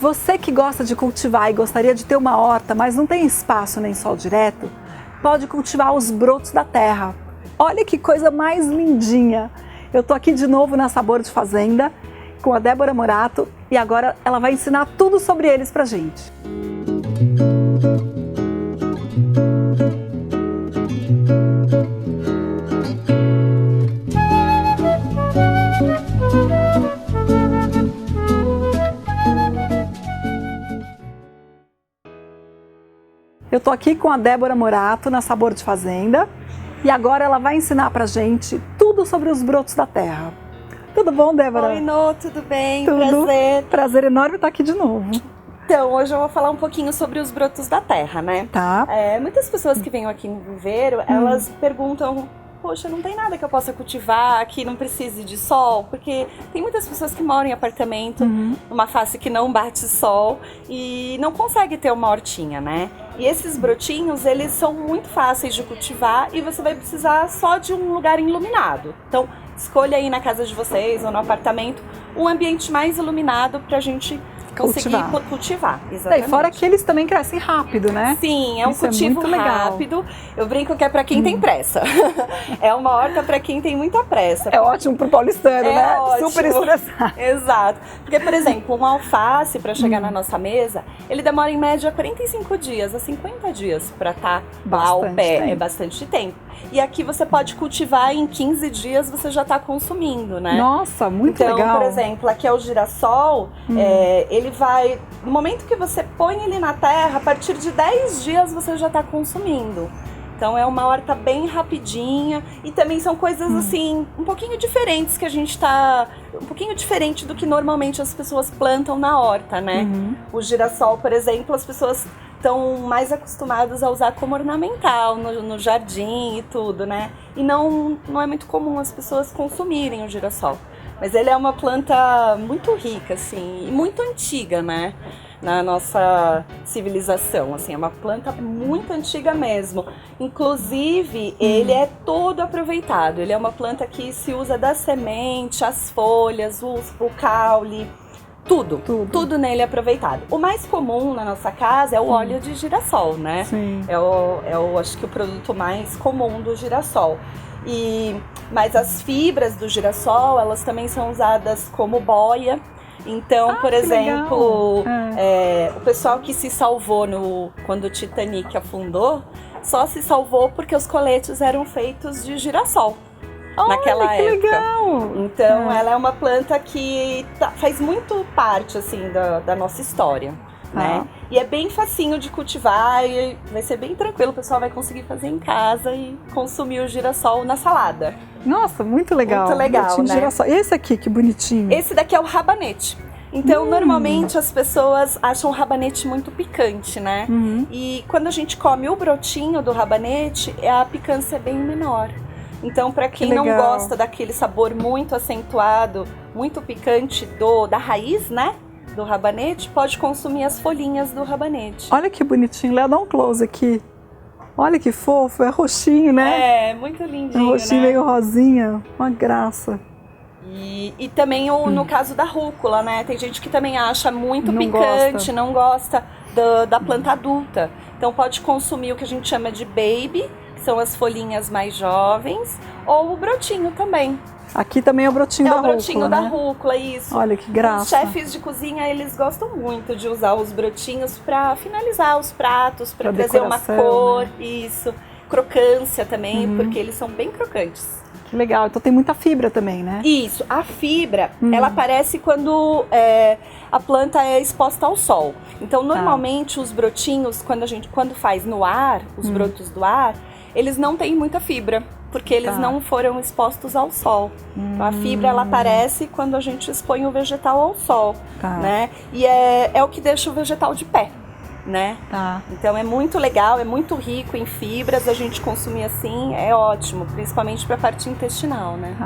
Você que gosta de cultivar e gostaria de ter uma horta, mas não tem espaço nem sol direto, pode cultivar os brotos da terra. Olha que coisa mais lindinha! Eu tô aqui de novo na Sabor de Fazenda com a Débora Morato e agora ela vai ensinar tudo sobre eles pra gente. Eu tô aqui com a Débora Morato na Sabor de Fazenda e agora ela vai ensinar pra gente tudo sobre os brotos da terra. Tudo bom, Débora? Oi, Nô, tudo bem? Tudo. Prazer. Prazer enorme estar aqui de novo. Então, hoje eu vou falar um pouquinho sobre os brotos da terra, né? Tá. Muitas pessoas que vêm aqui no viveiro, elas perguntam: poxa, não tem nada que eu possa cultivar que não precise de sol? Porque tem muitas pessoas que moram em apartamento, numa face que não bate sol e não consegue ter uma hortinha, né? E esses brotinhos, eles são muito fáceis de cultivar e você vai precisar só de um lugar iluminado. Então, escolha aí na casa de vocês ou no apartamento um ambiente mais iluminado pra gente conseguir cultivar. Exatamente. E fora que eles também crescem rápido, né? Sim, é um cultivo rápido. Eu brinco que é pra quem tem pressa. É uma horta pra quem tem muita pressa. É ótimo pro paulistano, né? Ótimo. Super estressado. Exato. Porque, por exemplo, um alface pra chegar na nossa mesa, ele demora em média 45 dias a 50 dias pra estar lá ao pé. Tempo. É bastante tempo. E aqui você pode cultivar em 15 dias, você já tá consumindo, né? Nossa, muito então, legal. Por exemplo, aqui é o girassol, ele vai, no momento que você põe ele na terra, a partir de 10 dias você já tá consumindo. Então é uma horta bem rapidinha e também são coisas assim, um pouquinho diferentes que a gente tá... Um pouquinho diferente do que normalmente as pessoas plantam na horta, né? O girassol, por exemplo, as pessoas estão mais acostumadas a usar como ornamental no jardim e tudo, né? E não é muito comum as pessoas consumirem o girassol. Mas ele é uma planta muito rica, assim, e muito antiga, né? Na nossa civilização, assim, é uma planta muito antiga mesmo. Inclusive, ele é todo aproveitado. Ele é uma planta que se usa da semente, as folhas, o caule, tudo nele é aproveitado. O mais comum na nossa casa é o óleo de girassol, né? Sim. Acho que o produto mais comum do girassol. Mas as fibras do girassol, elas também são usadas como boia. Então, por exemplo, o pessoal que se salvou quando o Titanic afundou, só se salvou porque os coletes eram feitos de girassol. Naquela época. Legal. Então, ela é uma planta que faz muito parte, assim, da nossa história, né? E é bem facinho de cultivar e vai ser bem tranquilo. O pessoal vai conseguir fazer em casa e consumir o girassol na salada. Nossa, muito legal. Muito legal, né? Girassol. E esse aqui, que bonitinho. Esse daqui é o rabanete. Então, normalmente as pessoas acham o rabanete muito picante, né? E quando a gente come o brotinho do rabanete, a picância é bem menor. Então, para quem não gosta daquele sabor muito acentuado, muito picante da raiz, né? Do rabanete, pode consumir as folhinhas do rabanete. Olha que bonitinho, Léo, dá um close aqui. Olha que fofo, é roxinho, né? É, muito lindinho, é roxinho, né? meio rosinha, uma graça. E também no caso da rúcula, né? Tem gente que também acha muito Não picante, não gosta da planta adulta. Então pode consumir o que a gente chama de baby, que são as folhinhas mais jovens, ou o brotinho também. Aqui também é o brotinho da rúcula, É o brotinho da né? rúcula, isso. Olha que graça. Os chefes de cozinha, eles gostam muito de usar os brotinhos para finalizar os pratos, para trazer uma cor, né? Isso. Crocância também, porque eles são bem crocantes. Que legal, então tem muita fibra também, né? Isso, a fibra, ela aparece quando a planta é exposta ao sol. Então, normalmente, os brotinhos, quando faz no ar, os brotos do ar, eles não têm muita fibra, porque eles não foram expostos ao sol. Então, a fibra, ela aparece quando a gente expõe o vegetal ao sol, né? E é o que deixa o vegetal de pé, né? Então é muito legal, é muito rico em fibras, a gente consumir assim é ótimo, principalmente para a parte intestinal, né?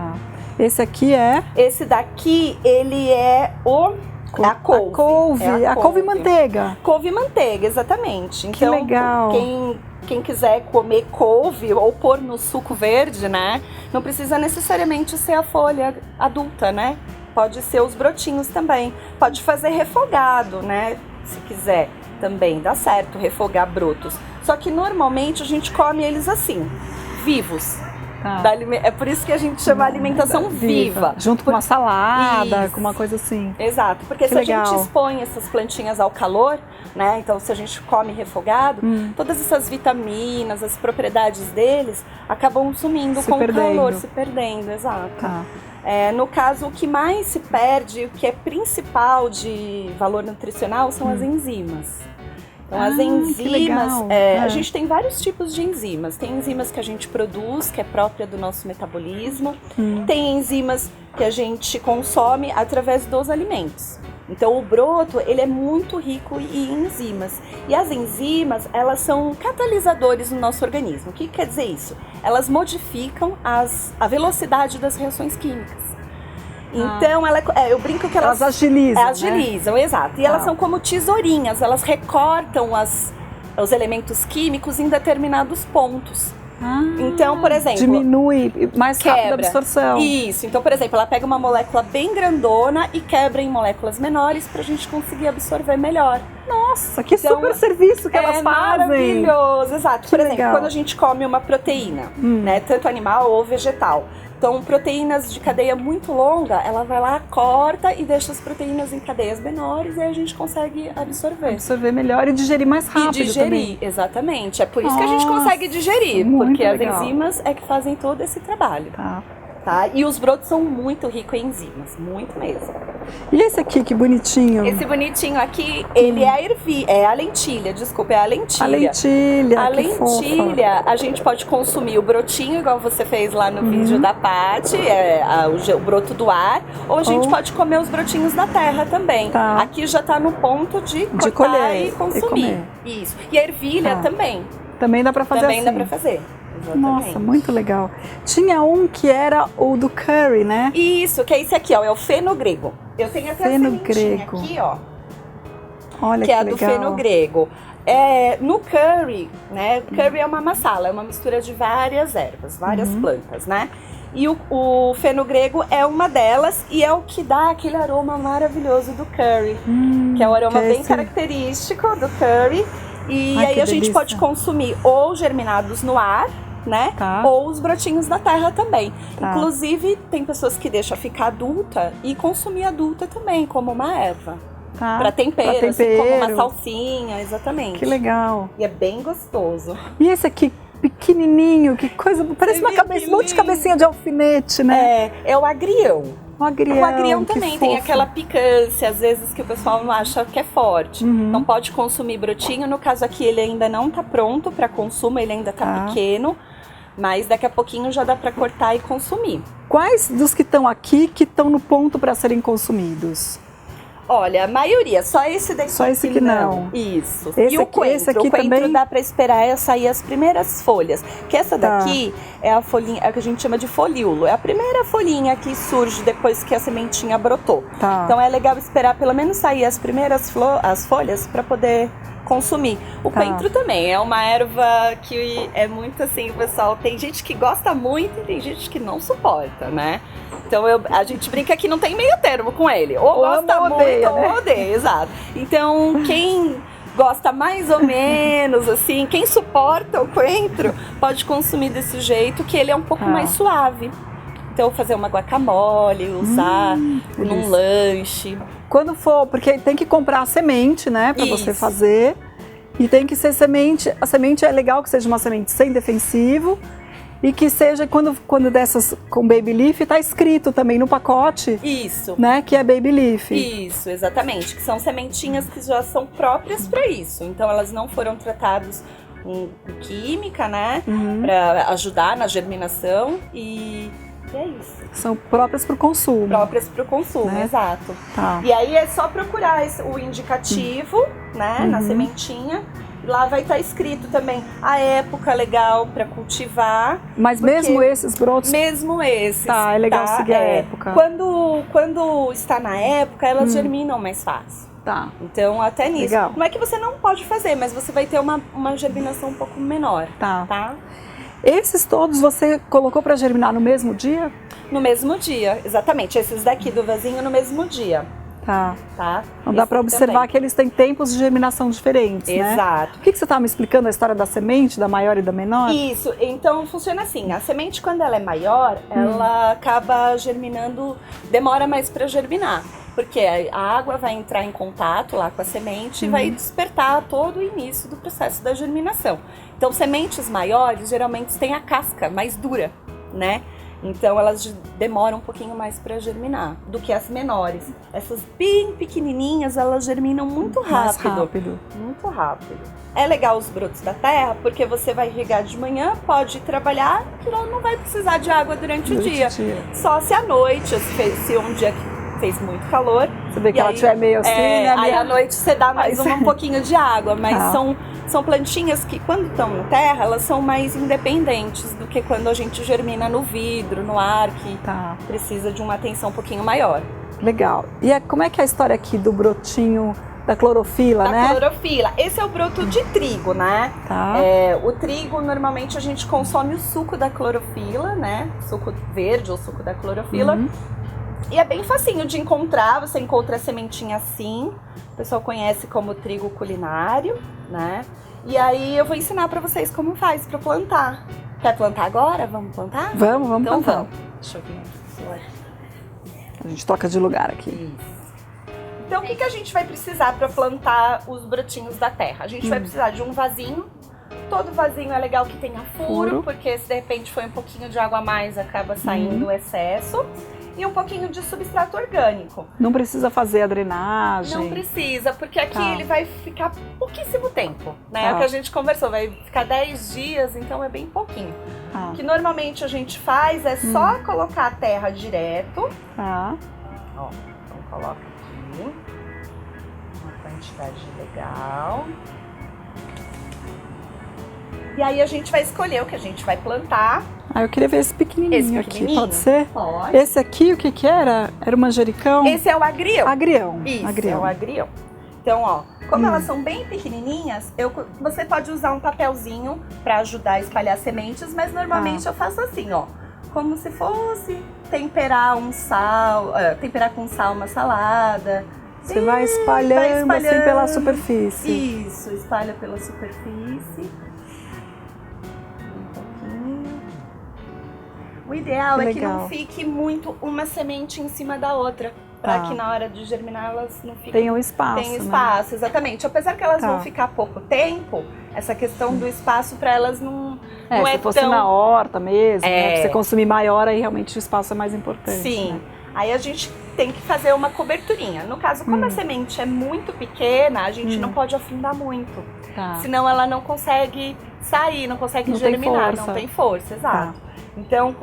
Esse aqui é? Esse daqui, ele é a couve. A couve manteiga. Couve manteiga, exatamente. Então, que legal. Quem quiser comer couve ou pôr no suco verde, né? Não precisa necessariamente ser a folha adulta, né? pode ser os brotinhos também. Pode fazer refogado, né? Se quiser também, dá certo refogar brotos. Só que normalmente a gente come eles assim, vivos. É por isso que a gente chama alimentação viva. Junto com uma salada, com uma coisa assim. Exato, porque se a gente expõe essas plantinhas ao calor, né? Então se a gente come refogado, todas essas vitaminas, as propriedades deles acabam sumindo com o calor, se perdendo, exato. No caso, o que mais se perde, o que é principal de valor nutricional são as enzimas. Então, as enzimas, a gente tem vários tipos de enzimas. Tem enzimas que a gente produz, que é própria do nosso metabolismo. Tem enzimas que a gente consome através dos alimentos. Então, o broto, ele é muito rico em enzimas. E as enzimas, elas são catalisadores no nosso organismo. O que quer dizer isso? Elas modificam a velocidade das reações químicas. Então, eu brinco que elas agilizam. Agilizam, né? Exato. E elas são como tesourinhas, elas recortam os elementos químicos em determinados pontos. Então, por exemplo... Diminui mais rápido a absorção. Isso. Então, por exemplo, ela pega uma molécula bem grandona e quebra em moléculas menores pra gente conseguir absorver melhor. Nossa, que super serviço que elas fazem. Maravilhoso, exato. Por exemplo, quando a gente come uma proteína, né, tanto animal ou vegetal. Então, proteínas de cadeia muito longa, ela vai lá, corta e deixa as proteínas em cadeias menores e aí a gente consegue absorver. Absorver melhor e digerir mais rápido. E digerir, também. Exatamente. É por isso que a gente consegue digerir, porque as enzimas é que fazem todo esse trabalho. Tá? E os brotos são muito ricos em enzimas, muito mesmo. E esse aqui, que bonitinho? Esse bonitinho aqui, ele é a lentilha, desculpa, é a lentilha. A lentilha, a lentilha, a gente pode consumir o brotinho, igual você fez lá no vídeo da Paty, o broto do ar, ou a gente pode comer os brotinhos da terra também. Aqui já tá no ponto de cortar colher, e consumir. Isso. E a ervilha também. Também dá pra fazer também assim. Dá pra fazer. Exatamente. Nossa, muito legal. Tinha um que era o do curry, né? Isso, que é esse aqui, ó, é o fenogrego. Eu tenho até a sementinha aqui, ó. Olha que é a do fenogrego. No curry, né? Curry é uma massala, é uma mistura de várias ervas, várias plantas, né? E o fenogrego é uma delas e é o que dá aquele aroma maravilhoso do curry, que é um aroma bem característico do curry. E aí a gente pode consumir ou germinados no ar, né? Ou os brotinhos da terra também. Inclusive, tem pessoas que deixam ficar adulta e consumir adulta também, como uma erva. Para tempero, assim, como uma salsinha, exatamente. Que legal. E é bem gostoso. E esse aqui, pequenininho, que coisa, parece uma cabeça, um monte de cabecinha de alfinete, né? É o agrião. O agrião também tem aquela picância, às vezes, que o pessoal não acha que é forte. Não pode consumir brotinho. No caso aqui, ele ainda não tá pronto para consumo, ele ainda tá pequeno. Mas daqui a pouquinho já dá para cortar e consumir. Quais dos que estão aqui que estão no ponto para serem consumidos? Olha, a maioria, só esse daqui. Só esse que não. Isso. E o coentro? Esse aqui o coentro também dá para esperar sair as primeiras folhas. Que essa daqui é a folhinha, é o que a gente chama de folíolo. É a primeira folhinha que surge depois que a sementinha brotou. Então é legal esperar pelo menos sair as primeiras as folhas para poder consumir. O coentro também é uma erva que é muito assim, o pessoal, tem gente que gosta muito e tem gente que não suporta, né? Então a gente brinca que não tem meio termo com ele. Ou gosta muito ou odeia, exato. Então quem gosta mais ou menos, assim, quem suporta o coentro pode consumir desse jeito, que ele é um pouco mais suave. Então fazer uma guacamole, usar num lanche. Quando for, porque tem que comprar a semente, né, para você fazer. E tem que ser semente, a semente é legal que seja uma semente sem defensivo e que seja, quando dessas com baby leaf, tá escrito também no pacote. Isso. Né, que é baby leaf. Isso, exatamente, que são sementinhas que já são próprias para isso. Então elas não foram tratadas com química, né, para ajudar na germinação e é isso. São próprias para o consumo. Próprias para o consumo, né? Exato. E aí é só procurar o indicativo, né, na sementinha. Lá vai estar escrito também a época legal para cultivar. Mas mesmo esses brotos? Mesmo esses. É legal seguir a época. Quando está na época, elas germinam mais fácil. Então, até nisso. Legal. Não é que você não pode fazer, mas você vai ter uma germinação um pouco menor. Tá? Esses todos você colocou para germinar no mesmo dia? No mesmo dia, exatamente. Esses daqui do vasinho no mesmo dia. Tá. Tá? Então dá para observar também. que eles têm tempos de germinação diferentes, né? Exato. O que você estava me explicando, a história da semente, da maior e da menor? Isso, então funciona assim, a semente quando ela é maior, ela acaba germinando, demora mais para germinar, porque a água vai entrar em contato lá com a semente e vai despertar todo o início do processo da germinação. Então sementes maiores geralmente têm a casca mais dura, né? Então elas demoram um pouquinho mais para germinar do que as menores. Essas bem pequenininhas, elas germinam muito rápido. Mais rápido. Muito rápido. É legal os brotos da terra, porque você vai regar de manhã, pode trabalhar, que não vai precisar de água durante o dia. Só se à noite, se um dia que fez muito calor. Você vê que ela estiver meio assim, né? Aí à noite você dá mais um pouquinho de água, mas são plantinhas que quando estão na terra, elas são mais independentes do que quando a gente germina no vidro, no ar, que precisa de uma atenção um pouquinho maior. Legal. E como é que é a história aqui do brotinho da clorofila, né? Da clorofila. Esse é o broto de trigo, né? Tá. O trigo, normalmente a gente consome o suco da clorofila, né? Suco verde ou suco da clorofila. E é bem facinho de encontrar, você encontra a sementinha assim, o pessoal conhece como trigo culinário, né? E aí eu vou ensinar pra vocês como faz pra plantar. Quer plantar agora? Vamos plantar? Vamos então plantar. Vamos. Deixa eu ver. A gente troca de lugar aqui. Isso. Então o que a gente vai precisar pra plantar os brotinhos da terra? A gente vai precisar de um vasinho. Todo vasinho é legal que tenha furo, porque se de repente foi um pouquinho de água a mais, acaba saindo o excesso. E um pouquinho de substrato orgânico. Não precisa fazer a drenagem? Não precisa, porque aqui ele vai ficar pouquíssimo tempo, né? É o que a gente conversou, vai ficar 10 dias, então é bem pouquinho. O que normalmente a gente faz é só colocar a terra direto. Ó, então coloca aqui. Uma quantidade legal. E aí a gente vai escolher o que a gente vai plantar. Eu queria ver esse pequenininho aqui, pode ser? Pode. Esse aqui, o que era? Era o manjericão? Esse é o agrião. Agrião. Isso, agrião. É o agrião. Então, ó, como elas são bem pequenininhas, você pode usar um papelzinho para ajudar a espalhar sementes, mas normalmente eu faço assim, ó. Como se fosse temperar temperar com sal uma salada. Você vai espalhando assim pela superfície. Isso, espalha pela superfície. O ideal é que não fique muito uma semente em cima da outra, para que na hora de germinar elas não fiquem... Tem um espaço, Tem espaço, né? Exatamente. Apesar que elas vão ficar pouco tempo, essa questão do espaço para elas não é se fosse tão... na horta mesmo, né? Pra você consumir maior, aí realmente o espaço é mais importante. Sim. Né? Aí a gente tem que fazer uma coberturinha. No caso, como a semente é muito pequena, a gente não pode afundar muito. Senão ela não consegue sair, não consegue germinar, não tem força, exato. Então,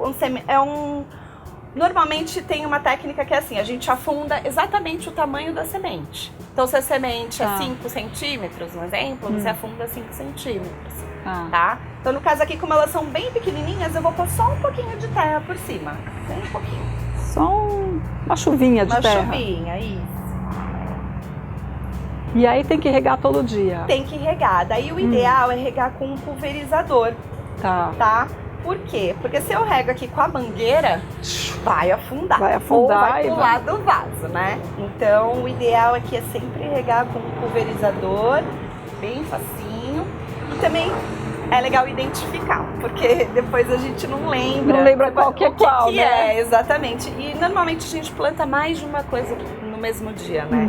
normalmente tem uma técnica que é assim, a gente afunda exatamente o tamanho da semente. Então, se a semente é 5 centímetros, um exemplo, você afunda 5 centímetros, tá? Então, no caso aqui, como elas são bem pequenininhas, eu vou pôr só um pouquinho de terra por cima, bem um pouquinho. Só uma chuvinha de terra. Uma chuvinha, isso. E aí tem que regar todo dia? Tem que regar. Daí o ideal é regar com um pulverizador, tá? Por quê? Porque se eu rego aqui com a mangueira, vai afundar. Vai afundar ou vai pular do vaso, né? Então, o ideal aqui é sempre regar com um pulverizador, bem facinho. E também é legal identificar, porque depois a gente não lembra. Não lembra qual que é qual, né? Exatamente. E normalmente a gente planta mais de uma coisa no mesmo dia, né?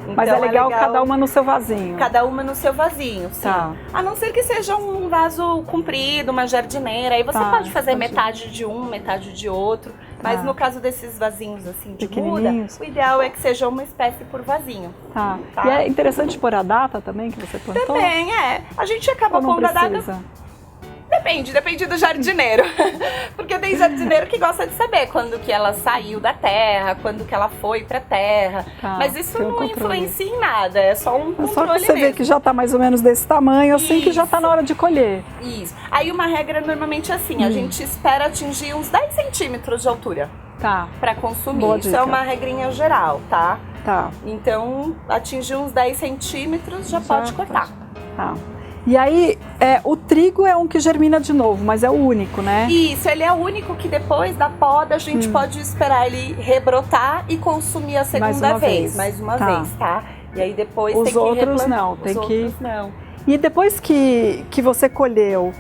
Então, mas é legal cada uma no seu vasinho. Cada uma no seu vasinho, sim. A não ser que seja um vaso comprido, uma jardineira. Aí você pode fazer metade de um, metade de outro. Mas no caso desses vasinhos assim de muda, o ideal é que seja uma espécie por vasinho. E é interessante pôr a data também que você plantou? Também é. A gente acaba pondo a data. Depende do jardineiro. Porque tem jardineiro que gosta de saber quando que ela saiu da terra, quando que ela foi pra terra. Mas isso não influencia em nada, é só um controle. Só que você vê que já tá mais ou menos desse tamanho, assim que já tá na hora de colher. Isso. Aí uma regra normalmente é assim, a gente espera atingir uns 10 centímetros de altura. Pra consumir. Boa Isso dica. é uma regrinha geral, tá? Tá. Então, atingir uns 10 centímetros já pode cortar. Tá. E aí, o trigo é um que germina de novo, mas é o único, né? Isso, ele é o único que depois da poda a gente pode esperar ele rebrotar e consumir a segunda vez. Mais uma vez, tá? E aí depois os tem que outros não, tem que... outros não. E depois que você colheu,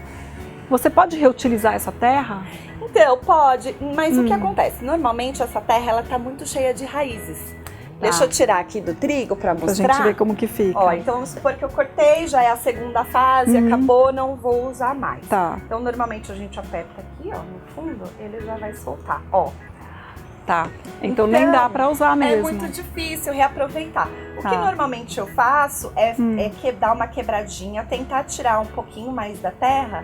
você pode reutilizar essa terra? Então, pode, mas o que acontece? Normalmente essa terra ela tá muito cheia de raízes. Deixa eu tirar aqui do trigo para mostrar. Pra gente ver como que fica. Ó, então vamos supor que eu cortei, já é a segunda fase, acabou, não vou usar mais. Tá. Então normalmente a gente aperta aqui, ó, no fundo, ele já vai soltar, ó. Tá. Então nem dá para usar mesmo. É muito difícil reaproveitar. O que normalmente eu faço é dar uma quebradinha, tentar tirar um pouquinho mais da terra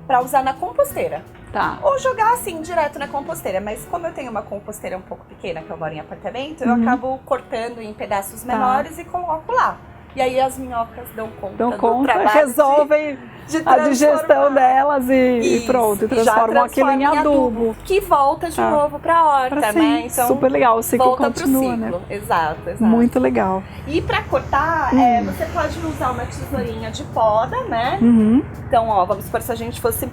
para usar na composteira. Tá. Ou jogar assim, direto na composteira. Mas como eu tenho uma composteira um pouco pequena, que eu moro em apartamento, eu acabo cortando em pedaços menores e coloco lá. E aí as minhocas dão conta do trabalho, resolvem a digestão delas e pronto, e transformam aquilo em adubo. Que volta de novo para a horta, né? Então, super legal, o ciclo volta continua, pro ciclo. né? Exato. Muito legal. E para cortar, você pode usar uma tesourinha de poda, né? Então, ó, vamos supor se a gente fosse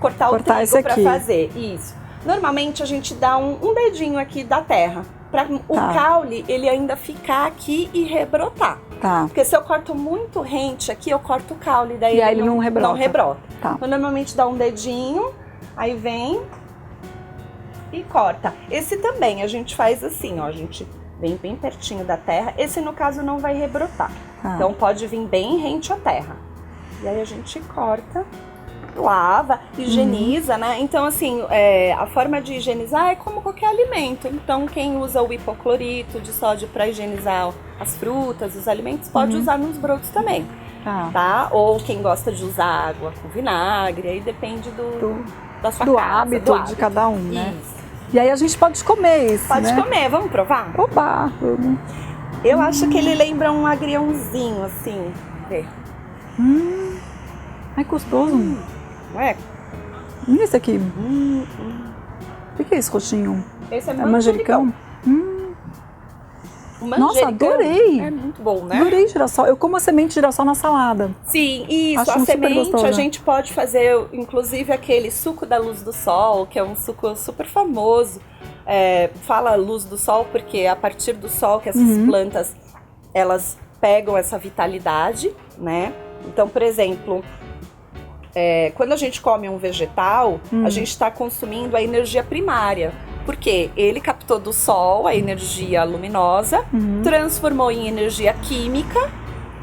cortar o trigo para fazer isso. Normalmente a gente dá um dedinho aqui da terra para o caule ele ainda ficar aqui e rebrotar. Tá. Porque se eu corto muito rente aqui, eu corto o caule, daí ele não rebrota. Tá. Então normalmente dá um dedinho, aí vem e corta. Esse também a gente faz assim, ó, a gente vem bem pertinho da terra. Esse no caso não vai rebrotar. Então pode vir bem rente à terra. E aí a gente corta, lava, higieniza, né? Então, assim, a forma de higienizar é como qualquer alimento. Então, quem usa o hipoclorito de sódio para higienizar as frutas, os alimentos, pode usar nos brotos também, tá? Ou quem gosta de usar água com vinagre, aí depende da sua casa, hábito de cada um, né? Isso. E aí a gente pode comer isso, Pode comer, vamos provar? Oba! Eu acho que ele lembra um agriãozinho, assim, vê. Ai, gostoso. Não é? E esse aqui? O que é esse roxinho? Esse é manjericão? Nossa, manjericão. Adorei! É muito bom, né? Adorei girassol. Eu como a semente de girassol na salada. Sim, isso. Acho a semente gostoso. a gente pode fazer, inclusive, aquele suco da luz do sol, que é um suco super famoso. Fala luz do sol porque a partir do sol que essas plantas, elas pegam essa vitalidade, né? Então, por exemplo, quando a gente come um vegetal, a gente está consumindo a energia primária. Porque ele captou do sol a energia luminosa, transformou em energia química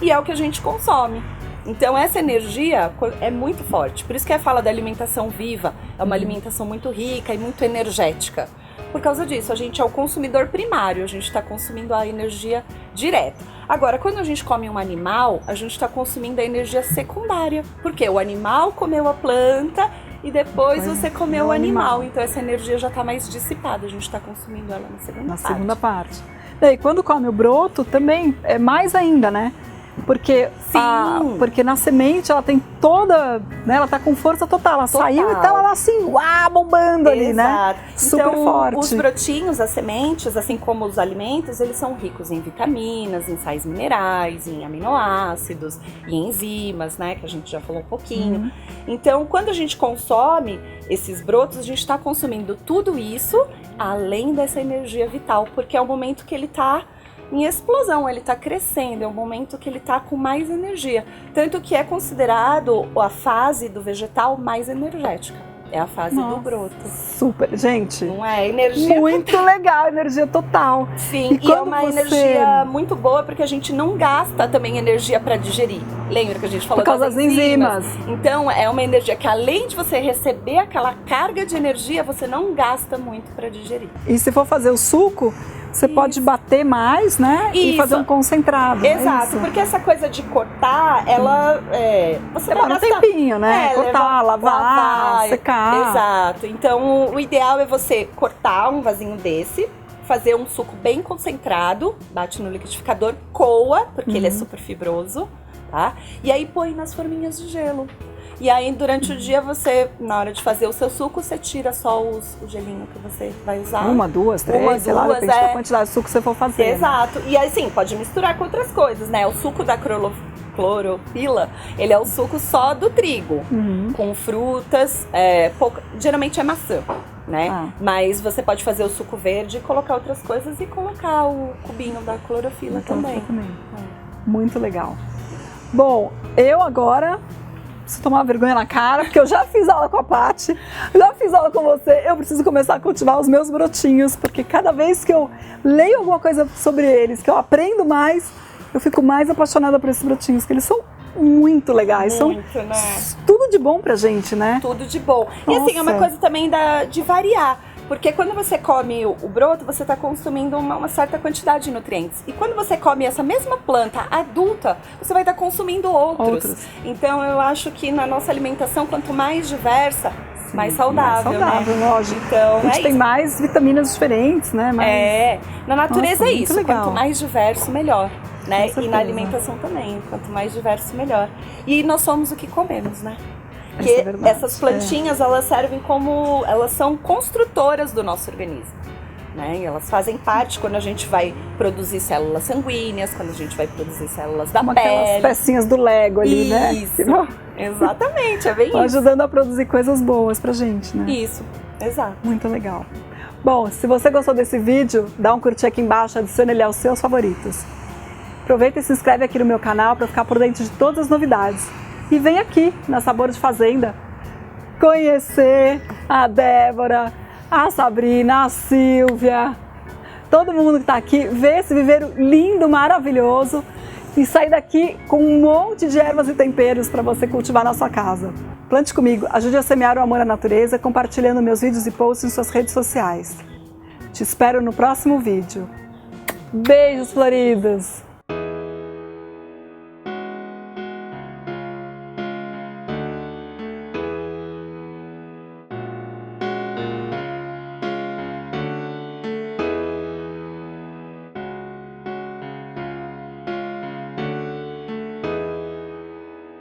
e é o que a gente consome. Então essa energia é muito forte. Por isso que fala da alimentação viva. É uma alimentação muito rica e muito energética. Por causa disso, a gente é o consumidor primário. A gente está consumindo a energia direta. Agora, quando a gente come um animal, a gente está consumindo a energia secundária. Porque o animal comeu a planta e depois você comeu o animal. Então essa energia já está mais dissipada. A gente está consumindo ela na segunda parte. Daí, quando come o broto, também é mais ainda, né? Porque, porque na semente ela tem toda, né? Ela tá com força total. Ela saiu e tá ela assim, bombando ali, né? Super então, forte. Os brotinhos, as sementes, assim como os alimentos, eles são ricos em vitaminas, em sais minerais, em aminoácidos, em enzimas, né? Que a gente já falou um pouquinho. Então, quando a gente consome esses brotos, a gente está consumindo tudo isso, além dessa energia vital, porque é o momento que ele tá em explosão, ele está crescendo, é um momento que ele está com mais energia. Tanto que é considerado a fase do vegetal mais energética. É a fase do broto. Super, gente. Não é? Energia muito legal, energia total. Sim, e é uma energia muito boa porque a gente não gasta também energia para digerir. Lembra que a gente falou por causa das enzimas? Então é uma energia que além de você receber aquela carga de energia, você não gasta muito para digerir. E se for fazer o suco, você pode bater mais, né? E fazer um concentrado. Exato, porque essa coisa de cortar, ela... você demora um tempinho, né? Cortar, lavar, secar. Exato. Então, o ideal é você cortar um vasinho desse, fazer um suco bem concentrado, bate no liquidificador, coa, porque ele é super fibroso, tá? E aí põe nas forminhas de gelo. E aí, durante o dia, você, na hora de fazer o seu suco, você tira só o gelinho que você vai usar. Uma, duas, três, sei lá, depende da quantidade de suco que você for fazer. Exato. Né? E aí, sim, pode misturar com outras coisas, né? O suco da clorofila, ele é o suco só do trigo, com frutas, geralmente é maçã, né? Mas você pode fazer o suco verde, colocar outras coisas e colocar o cubinho da clorofila também. Muito legal. Bom, eu agora preciso tomar vergonha na cara, porque eu já fiz aula com a Paty, já fiz aula com você, eu preciso começar a cultivar os meus brotinhos, porque cada vez que eu leio alguma coisa sobre eles, que eu aprendo mais, eu fico mais apaixonada por esses brotinhos, que eles são muito legais, muito, são né? Tudo de bom pra gente, né? Tudo de bom. E assim, é uma coisa também de variar. Porque quando você come o broto, você está consumindo uma certa quantidade de nutrientes. E quando você come essa mesma planta adulta, você vai estar consumindo outros. Então eu acho que na nossa alimentação, quanto mais diversa, mais saudável, mais saudável, né? lógico. Então, a gente tem mais vitaminas diferentes, né? Na natureza é isso. Legal. Quanto mais diverso, melhor. Né? E na alimentação também. Quanto mais diverso, melhor. E nós somos o que comemos, né? Porque essas plantinhas, elas servem como... Elas são construtoras do nosso organismo, né? E elas fazem parte quando a gente vai produzir células sanguíneas, quando a gente vai produzir células da pele. Aquelas pecinhas do Lego ali, né? Isso, exatamente, é bem isso. Ajudando a produzir coisas boas pra gente, né? Isso, exato. Muito legal. Bom, se você gostou desse vídeo, dá um curtir aqui embaixo, adicione ele aos seus favoritos. Aproveita e se inscreve aqui no meu canal para ficar por dentro de todas as novidades. E vem aqui na Sabor de Fazenda conhecer a Débora, a Sabrina, a Silvia, todo mundo que está aqui, ver esse viveiro lindo, maravilhoso e sair daqui com um monte de ervas e temperos para você cultivar na sua casa. Plante comigo, ajude a semear o amor à natureza compartilhando meus vídeos e posts em suas redes sociais. Te espero no próximo vídeo. Beijos floridos!